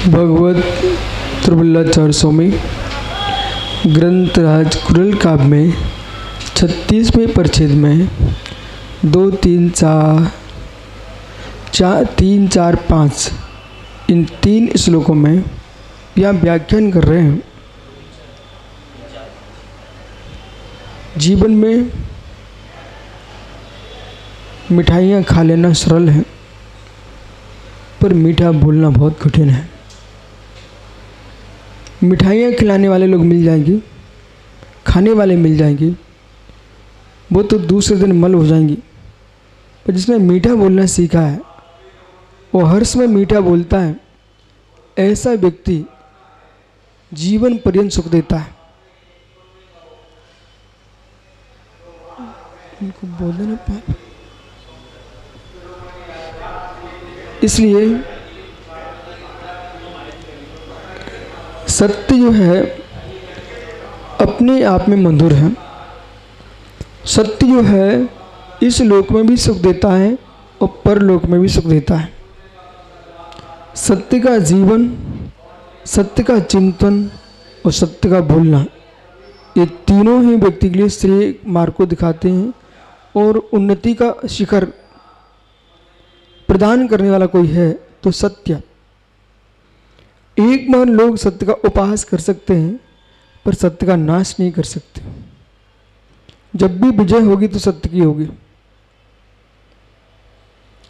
भगवत त्रिबुलाचार्य स्वामी ग्रंथराज कुरल काव्य में 36वें परिच्छेद में 2, 3, 4, 5 इन 3 श्लोकों में यह व्याख्यान कर रहे हैं। जीवन में मिठाइयाँ खा लेना सरल है, पर मीठा बोलना बहुत कठिन है। मिठाइयाँ खिलाने वाले लोग मिल जाएंगे, खाने वाले मिल जाएंगे, वो तो दूसरे दिन मल हो जाएंगी। पर जिसने मीठा बोलना सीखा है, वो हर समय मीठा बोलता है, ऐसा व्यक्ति जीवन पर्यंत सुख देता है। इनको बोलने ना पाए, इसलिए सत्य जो है अपने आप में मधुर है। सत्य जो है इस लोक में भी सुख देता है और परलोक में भी सुख देता है। सत्य का जीवन, सत्य का चिंतन और सत्य का बोलना, ये तीनों ही व्यक्ति के लिए श्रेय मार्ग को दिखाते हैं और उन्नति का शिखर प्रदान करने वाला कोई है तो सत्य। एक बार लोग सत्य का उपहास कर सकते हैं, पर सत्य का नाश नहीं कर सकते। जब भी विजय होगी तो सत्य की होगी।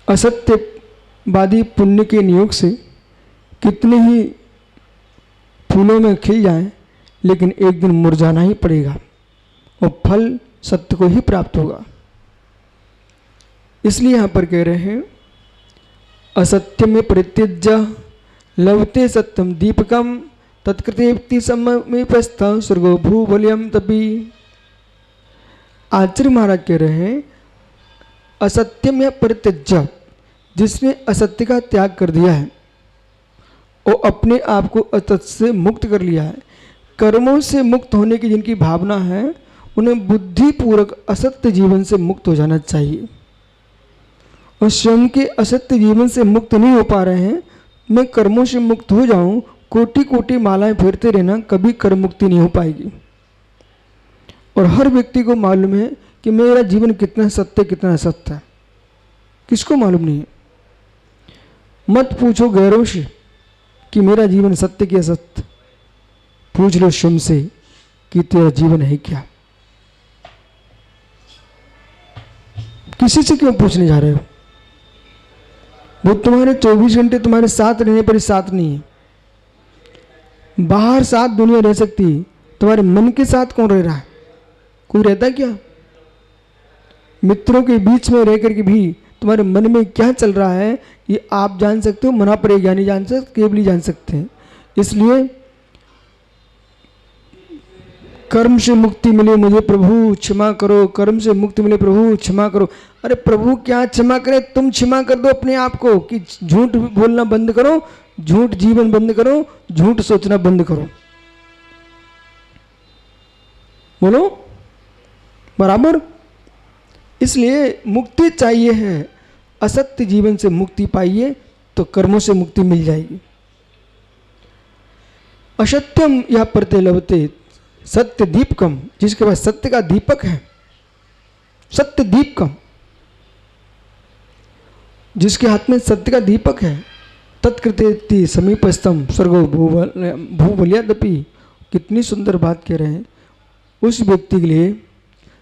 असत्यवादी पुण्य के नियोग से कितने ही फूलों में खिल जाएं, लेकिन एक दिन मुरझाना ही पड़ेगा और फल सत्य को ही प्राप्त होगा। इसलिए यहाँ पर कह रहे हैं, असत्य में परित्यज्य लभते सत्यम दीपकम तत्कृते समीपस्थ स्वर्गो भूबलियम तपी। आचार्य महाराज कह रहे हैं, असत्य में परित्यज्य, जिसने असत्य का त्याग कर दिया है और अपने आप को असत्य से मुक्त कर लिया है, कर्मों से मुक्त होने की जिनकी भावना है, उन्हें बुद्धिपूर्वक असत्य जीवन से मुक्त हो जाना चाहिए। और स्वयं के असत्य जीवन से मुक्त नहीं हो पा रहे हैं, मैं कर्मों से मुक्त हो जाऊं, कोटि कोटि मालाएं फेरते रहना, कभी कर्म मुक्ति नहीं हो पाएगी। और हर व्यक्ति को मालूम है कि मेरा जीवन कितना सत्य कितना असत्य है, किसको मालूम नहीं है। मत पूछो गैरों से कि मेरा जीवन सत्य कि असत्य, पूछ लो स्वयं से कि तेरा जीवन है क्या। किसी से क्यों पूछने जा रहे हो? वो तुम्हारे 24 घंटे तुम्हारे साथ रहने पर साथ नहीं है। बाहर साथ दुनिया रह सकती है, तुम्हारे मन के साथ कौन रह रहा है? कोई रहता है क्या? मित्रों के बीच में रह करके भी तुम्हारे मन में क्या चल रहा है, ये आप जान सकते हो, मना पड़े ज्ञानी जान सकते, केवल ही जान सकते हैं। इसलिए कर्म से मुक्ति मिले मुझे प्रभु क्षमा करो, कर्म से मुक्ति मिले प्रभु क्षमा करो। अरे प्रभु क्या क्षमा करे, तुम क्षमा कर दो अपने आप को कि झूठ बोलना बंद करो, झूठ जीवन बंद करो, झूठ सोचना बंद करो। बोलो बराबर। इसलिए मुक्ति चाहिए है, असत्य जीवन से मुक्ति पाइए तो कर्मों से मुक्ति मिल जाएगी। असत्यम या प्रत्यय लभते सत्य दीपकम, जिसके पास सत्य का दीपक है, सत्य दीपकम, जिसके हाथ में सत्य का दीपक है, तत्कृते समीपस्थम स्वर्गो भूबलियदपि। कितनी सुंदर बात कह रहे हैं। उस व्यक्ति के लिए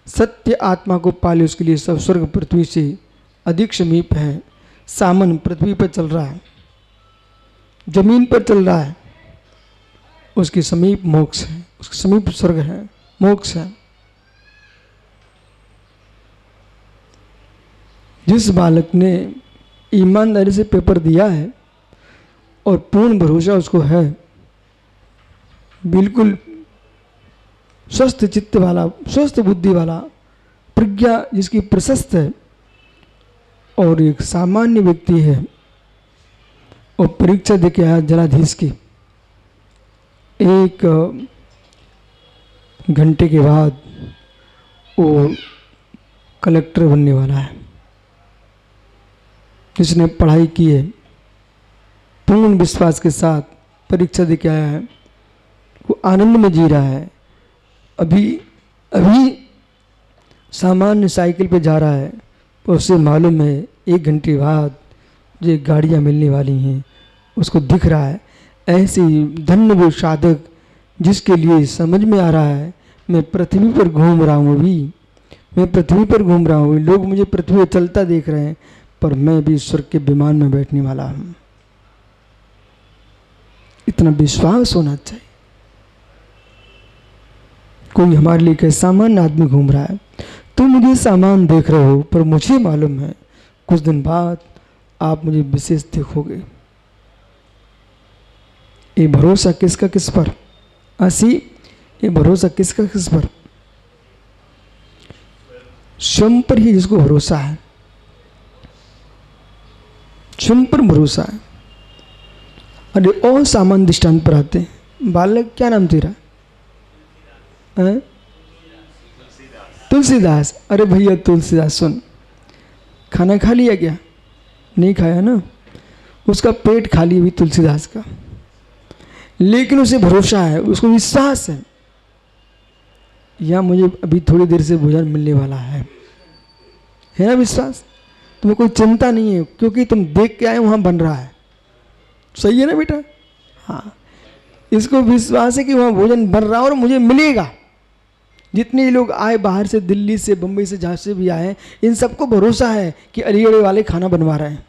सत्य आत्मा को पाले, उसके लिए सब स्वर्ग पृथ्वी से अधिक समीप है। सामन पृथ्वी पर चल रहा है, जमीन पर चल रहा है, उसके समीप मोक्ष है, उसके समीप स्वर्ग है, मोक्ष है। जिस बालक ने ईमानदारी से पेपर दिया है और पूर्ण भरोसा उसको है, बिल्कुल स्वस्थ चित्त वाला, स्वस्थ बुद्धि वाला, प्रज्ञा जिसकी प्रशस्त है, और एक सामान्य व्यक्ति है और परीक्षा देके आया जलाधीश की, 1 घंटे के बाद वो कलेक्टर बनने वाला है। जिसने पढ़ाई की है, पूर्ण विश्वास के साथ परीक्षा दे के आया है, वो आनंद में जी रहा है। अभी सामान्य साइकिल पे जा रहा है, तो उसे मालूम है 1 घंटे बाद जो गाड़ियाँ मिलने वाली हैं, उसको दिख रहा है। ऐसे ही धन्य वो साधक जिसके लिए समझ में आ रहा है मैं पृथ्वी पर घूम रहा हूँ, अभी मैं पृथ्वी पर घूम रहा हूँ, लोग मुझे पृथ्वी पर चलता देख रहे हैं, पर मैं भी स्वर्ग के विमान में बैठने वाला हूँ। इतना विश्वास होना चाहिए। कोई हमारे लिए कोई सामान्य आदमी घूम रहा है, तुम मुझे सामान देख रहे हो, पर मुझे मालूम है कुछ दिन बाद आप मुझे विशेष देखोगे। ये भरोसा किसका किस पर? ये भरोसा किसका किस पर? स्वयं पर ही जिसको भरोसा है, स्वयं पर भरोसा है। अरे और सामान्य दृष्टांत पर आते हैं। बालक, क्या नाम तेरा? तुलसीदास। अरे भैया तुलसीदास, सुन, खाना खा लिया क्या? नहीं खाया ना। उसका पेट खाली हुई तुलसीदास का, लेकिन उसे भरोसा है, उसको विश्वास है, या मुझे अभी थोड़ी देर से भोजन मिलने वाला है ना विश्वास? तुम्हें कोई चिंता नहीं है, क्योंकि तुम देख के आए वहाँ बन रहा है। सही है ना बेटा? हाँ, इसको विश्वास है कि वहाँ भोजन बन रहा है और मुझे मिलेगा। जितने लोग आए बाहर से, दिल्ली से, बम्बई से, जहाँ से भी आए, इन सबको भरोसा है कि अलीगढ़ वाले खाना बनवा रहे हैं।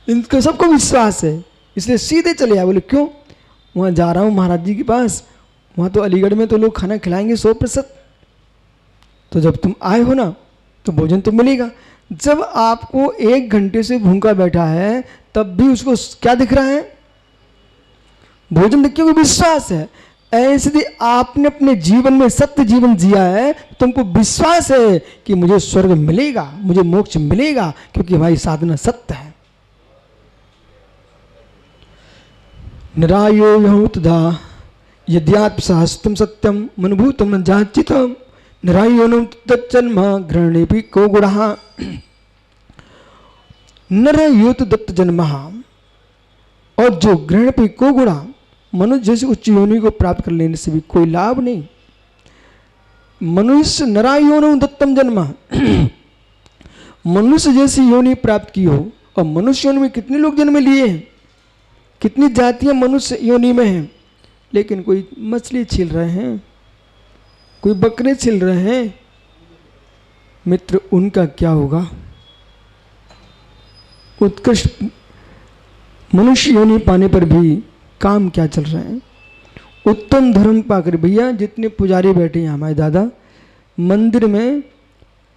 इनको सबको विश्वास है, इसलिए सीधे चले आए। बोले क्यों? वहाँ जा रहा हूँ महाराज जी के पास, वहाँ तो अलीगढ़ में तो लोग खाना खिलाएंगे 100%। तो जब तुम आए हो ना, तो भोजन तो मिलेगा। जब आपको 1 घंटे से भूखा बैठा है, तब भी उसको क्या दिख रहा है? भोजन दिख, क्योंकि विश्वास है। ऐसे ही आपने अपने जीवन में सत्य जीवन जिया है, तुमको विश्वास है कि मुझे स्वर्ग मिलेगा, मुझे मोक्ष मिलेगा, क्योंकि हमारी साधना सत्य है। निरायो यहुतदा यद्यात्म सहस्त्रम सत्यम मनभूतम न जाचितम निरायोनम तच्जन्म ग्रहणेपि को गुणः नरयोत दत्त जन्म। और जो ग्रहण पे को गुणा, मनुष्य जैसे उच्च योनि को प्राप्त कर लेने से भी कोई लाभ नहीं। मनुष्य नरायोनम दत्तम जन्म, मनुष्य जैसी योनि प्राप्त की हो। और मनुष्य योनि में कितने लोग जन्म लिए हैं, कितनी जातियां मनुष्य योनि में हैं, लेकिन कोई मछली छील रहे हैं, कोई बकरे छिल रहे हैं। मित्र, उनका क्या होगा? उत्कृष्ट मनुष्य योनि पाने पर भी काम क्या चल रहे हैं? उत्तम धर्म पाकर, भैया जितने पुजारी बैठे हैं हमारे दादा, मंदिर में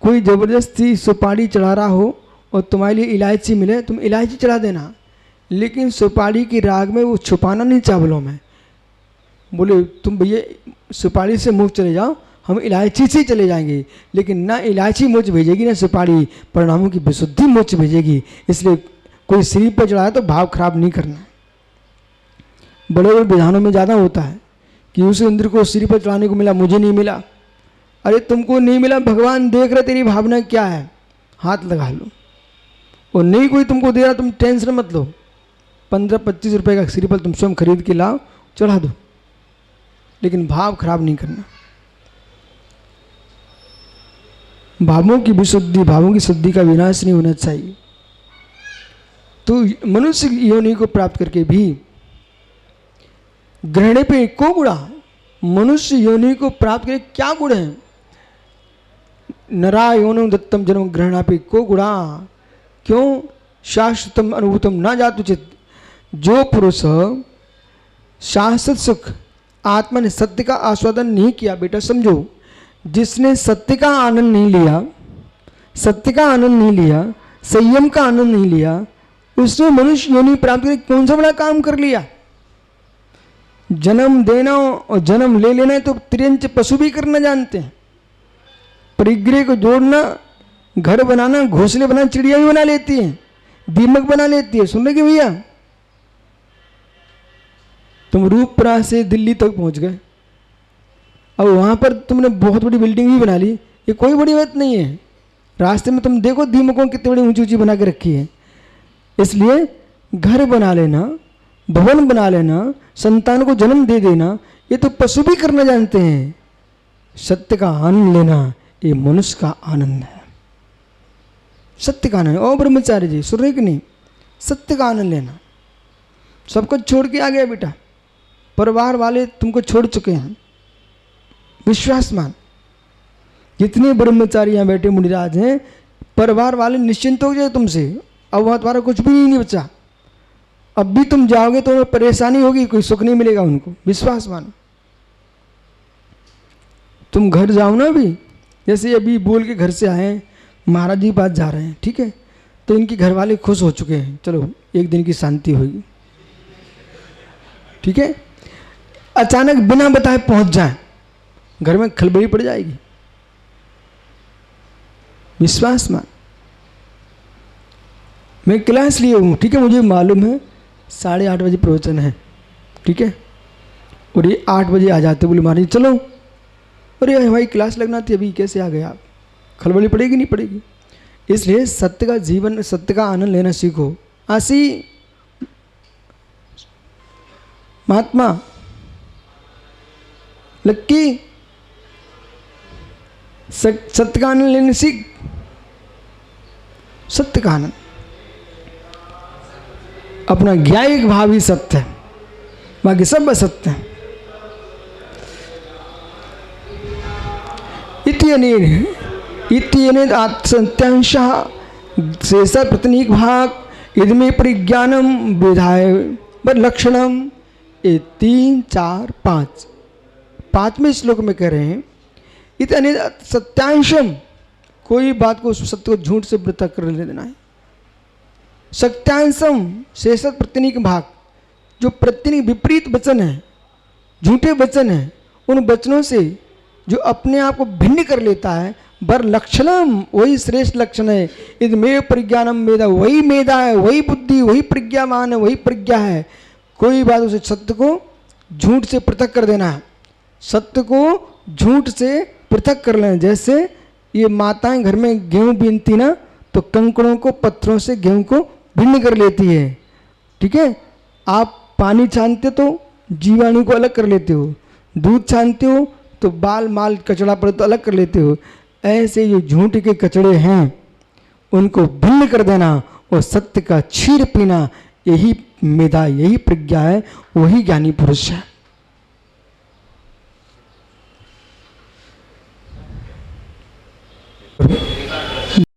कोई ज़बरदस्ती सुपारी चढ़ा रहा हो और तुम्हारे लिए इलायची मिले, तुम इलायची चढ़ा देना, लेकिन सुपारी की राग में वो छुपाना नहीं चावलों में। बोले तुम भैया सुपारी से मुँह चले जाओ, हम इलायची से चले जाएंगे, लेकिन ना इलायची मुझ भेजेगी ना सुपारी, परिणामों की विशुद्धि मुझ भेजेगी। इसलिए कोई सिर पर चढ़ाए तो भाव खराब नहीं करना। बड़े बड़े विधानों में ज़्यादा होता है कि उस इंद्र को सिर पर चढ़ाने को मिला, मुझे नहीं मिला। अरे तुमको नहीं मिला, भगवान देख रहे तेरी भावना क्या है, हाथ लगा लो। और नहीं कोई तुमको दे रहा, तुम टेंशन मत लो, 15-25 रुपये का सिर पर तुम स्वयं खरीद के लाओ, चढ़ा दो, लेकिन भाव खराब नहीं करना। भावों की विशुद्धि, भावों की शुद्धि का विनाश नहीं होना चाहिए। तो मनुष्य योनि को प्राप्त करके भी ग्रहणे पे को गुणा, मनुष्य योनि को प्राप्त करके क्या गुण है? नरायोनम दत्तम जन्म ग्रहणा पे को गुणा। क्यों? शाश्वतम अनुभूतम न जातुचित। जो पुरुष शाश्वत सुख आत्मा ने सत्य का आस्वादन नहीं किया, बेटा समझो, जिसने सत्य का आनंद नहीं लिया, सत्य का आनंद नहीं लिया, संयम का आनंद नहीं लिया, उसने मनुष्य योनि प्राप्त करके कौन सा बड़ा काम कर लिया? जन्म देना और जन्म ले लेना है तो त्रियंच पशु भी करना जानते हैं। परिग्रह को जोड़ना, घर बनाना, घोंसले बनाना, चिड़िया भी बना लेती है, दीमक बना लेती है। सुन रहे कि भैया, तुम रूपपुरा से दिल्ली तक पहुंच गए, अब वहां पर तुमने बहुत बड़ी बिल्डिंग भी बना ली, ये कोई बड़ी बात नहीं है। रास्ते में तुम देखो दीमकों कितनी बड़ी ऊंची ऊंची बना के रखी है। इसलिए घर बना लेना भवन बना लेना, संतान को जन्म दे देना, ये तो पशु भी करना जानते हैं। सत्य का आनंद लेना ये मनुष्य का आनंद है। सत्य का आनंद। ओ ब्रह्मचारी जी सुन रहे कि नहीं? सत्य का आनंद लेना। सब कुछ छोड़ के आ गया बेटा, परिवार वाले तुमको छोड़ चुके हैं, विश्वास मान। जितने ब्रह्मचारी यहाँ बैठे मुनिराज हैं, परिवार वाले निश्चिंत हो जाए तुमसे। अब वहाँ तुम्हारा कुछ भी नहीं बचा। अब भी तुम जाओगे तो उन्हें परेशानी होगी, कोई सुख नहीं मिलेगा उनको, विश्वास मानो। तुम घर जाओ ना, अभी जैसे अभी बोल के घर से आए, महाराज जी पास जा रहे हैं, ठीक है, तो इनके घर वाले खुश हो चुके हैं, चलो एक दिन की शांति होगी, ठीक है। अचानक बिना बताए पहुंच जाए, घर में खलबली पड़ जाएगी, विश्वास मान। मैं क्लास लिए हूँ, ठीक है, मुझे मालूम है 8:30 बजे प्रवचन है, ठीक है, और ये 8 बजे आ जाते, बोले महाराज चलो, अरे हमारी क्लास लगना थी, अभी कैसे आ गए आप? खलबली पड़ेगी नहीं पड़ेगी। इसलिए सत्य का जीवन, सत्य का आनंद लेना सीखो। आशी महात्मा लक्की सत्य का आनंद लेने सीख। सत्य का आनंद, अपना ज्ञायिक भाव ही सत्य है, बाकी सब असत्य है। इत्यनेन सत्यांशः शेष प्रतिनिक भाग इदमे परिज्ञानम विधाय लक्षणम। ये 3, 4, 5 5वें श्लोक में कह रहे हैं इतने सत्यांशम, कोई बात को सत्य को झूठ से पृथक कर देना है। सत्यांशम शेष प्रतिनिक भाग, जो प्रतिनिक विपरीत वचन है, झूठे वचन है, उन वचनों से जो अपने आप को भिन्न कर लेता है, बर लक्षणम, वही श्रेष्ठ लक्षण है। इदमेव परिज्ञानम मेधा, वही मेधा है, वही बुद्धि, वही प्रज्ञामान है, वही प्रज्ञा है। कोई बात उसे सत्य को झूठ से पृथक कर देना है, सत्य को झूठ से पृथक कर लेना। जैसे ये माताएं घर में गेहूं बीनती ना, तो कंकड़ों को पत्थरों से गेहूं को भिन्न कर लेती है, ठीक है। आप पानी छानते तो जीवाणु को अलग कर लेते हो, दूध छानते हो तो बाल माल कचड़ा पड़े तो अलग कर लेते हो। ऐसे जो झूठ के कचड़े हैं उनको भिन्न कर देना और सत्य का क्षीर पीना, यही मेधा, यही प्रज्ञा है, वही ज्ञानी पुरुष है।